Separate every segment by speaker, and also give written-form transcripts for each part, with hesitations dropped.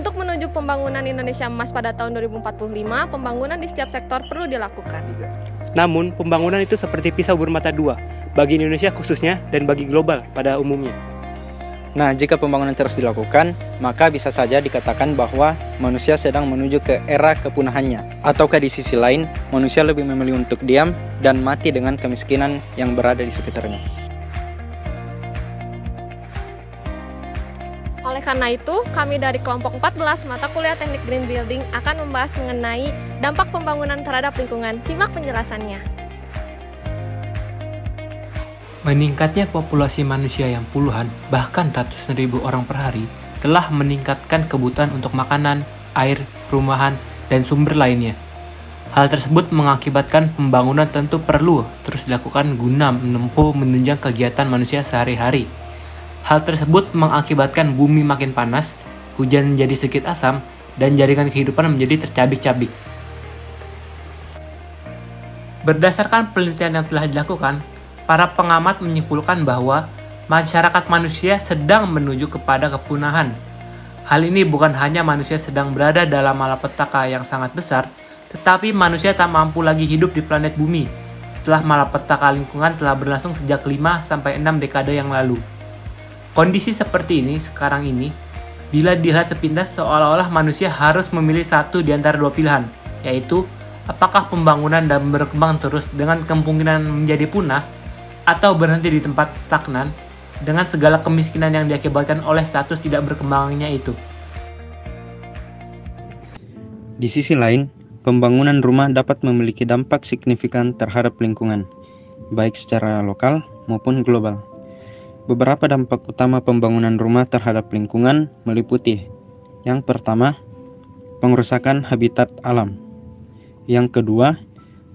Speaker 1: Untuk menuju pembangunan Indonesia emas pada tahun 2045, pembangunan di setiap sektor perlu dilakukan.
Speaker 2: Namun, pembangunan itu seperti pisau bermata dua, bagi Indonesia khususnya dan bagi global pada umumnya.
Speaker 3: Nah, jika pembangunan terus dilakukan, maka bisa saja dikatakan bahwa manusia sedang menuju ke era kepunahannya. Ataukah di sisi lain, manusia lebih memilih untuk diam dan mati dengan kemiskinan yang berada di sekitarnya.
Speaker 1: Oleh karena itu, kami dari kelompok 14 mata kuliah Teknik Green Building akan membahas mengenai dampak pembangunan terhadap lingkungan. Simak penjelasannya.
Speaker 4: Meningkatnya populasi manusia yang puluhan, bahkan ratusan ribu orang per hari, telah meningkatkan kebutuhan untuk makanan, air, perumahan, dan sumber lainnya. Hal tersebut mengakibatkan pembangunan tentu perlu terus dilakukan guna menempuh menunjang kegiatan manusia sehari-hari. Hal tersebut mengakibatkan bumi makin panas, hujan menjadi sedikit asam, dan jaringan kehidupan menjadi tercabik-cabik. Berdasarkan penelitian yang telah dilakukan, para pengamat menyimpulkan bahwa masyarakat manusia sedang menuju kepada kepunahan. Hal ini bukan hanya manusia sedang berada dalam malapetaka yang sangat besar, tetapi manusia tak mampu lagi hidup di planet bumi setelah malapetaka lingkungan telah berlangsung sejak 5-6 dekade yang lalu. Kondisi seperti ini sekarang ini, bila dilihat sepintas seolah-olah manusia harus memilih satu di antara dua pilihan, yaitu apakah pembangunan dan berkembang terus dengan kemungkinan menjadi punah, atau berhenti di tempat stagnan dengan segala kemiskinan yang diakibatkan oleh status tidak berkembangnya itu.
Speaker 5: Di sisi lain, pembangunan rumah dapat memiliki dampak signifikan terhadap lingkungan, baik secara lokal maupun global. Beberapa dampak utama pembangunan rumah terhadap lingkungan meliputi: yang pertama, pengrusakan habitat alam. Yang kedua,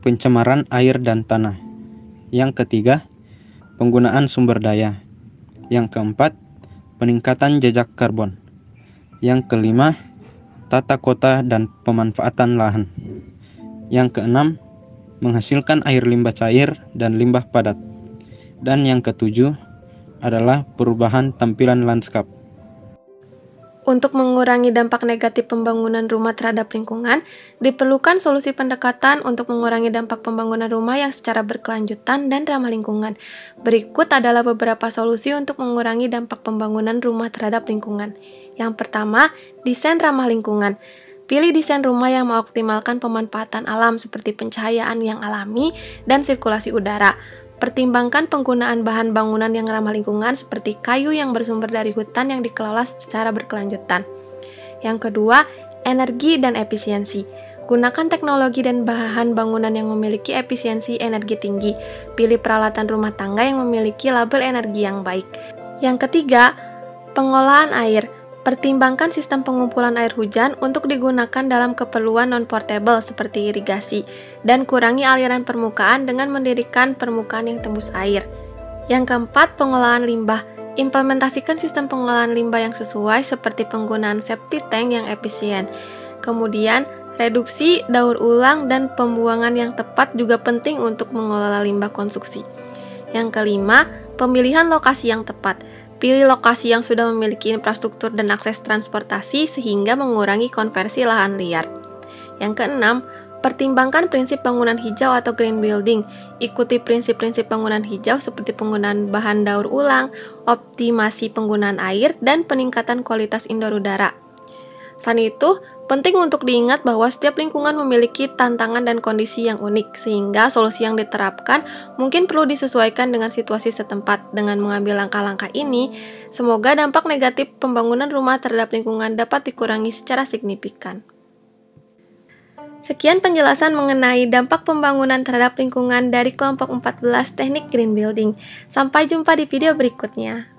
Speaker 5: pencemaran air dan tanah. Yang ketiga, penggunaan sumber daya. Yang keempat, peningkatan jejak karbon. Yang kelima, tata kota dan pemanfaatan lahan. Yang keenam, menghasilkan air limbah cair dan limbah padat. Dan yang ketujuh adalah perubahan tampilan lanskap.
Speaker 1: Untuk mengurangi dampak negatif pembangunan rumah terhadap lingkungan, diperlukan solusi pendekatan untuk mengurangi dampak pembangunan rumah yang secara berkelanjutan dan ramah lingkungan. Berikut adalah beberapa solusi untuk mengurangi dampak pembangunan rumah terhadap lingkungan. Yang pertama, desain ramah lingkungan. Pilih desain rumah yang mengoptimalkan pemanfaatan alam seperti pencahayaan yang alami dan sirkulasi udara. Pertimbangkan penggunaan bahan bangunan yang ramah lingkungan seperti kayu yang bersumber dari hutan yang dikelola secara berkelanjutan. Yang kedua, energi dan efisiensi. Gunakan teknologi dan bahan bangunan yang memiliki efisiensi energi tinggi. Pilih peralatan rumah tangga yang memiliki label energi yang baik. Yang ketiga, pengolahan air. Pertimbangkan sistem pengumpulan air hujan untuk digunakan dalam keperluan non-portable seperti irigasi, dan kurangi aliran permukaan dengan mendirikan permukaan yang tembus air. Yang keempat, pengolahan limbah. Implementasikan sistem pengolahan limbah yang sesuai seperti penggunaan septic tank yang efisien. Kemudian, reduksi, daur ulang, dan pembuangan yang tepat juga penting untuk mengelola limbah konstruksi. Yang kelima, pemilihan lokasi yang tepat. Pilih lokasi yang sudah memiliki infrastruktur dan akses transportasi sehingga mengurangi konversi lahan liar. Yang keenam, pertimbangkan prinsip bangunan hijau atau green building. Ikuti prinsip-prinsip bangunan hijau seperti penggunaan bahan daur ulang, optimasi penggunaan air, dan peningkatan kualitas indoor udara. Selain itu, penting untuk diingat bahwa setiap lingkungan memiliki tantangan dan kondisi yang unik, sehingga solusi yang diterapkan mungkin perlu disesuaikan dengan situasi setempat. Dengan mengambil langkah-langkah ini, semoga dampak negatif pembangunan rumah terhadap lingkungan dapat dikurangi secara signifikan. Sekian penjelasan mengenai dampak pembangunan terhadap lingkungan dari kelompok 14 Teknik Green Building. Sampai jumpa di video berikutnya.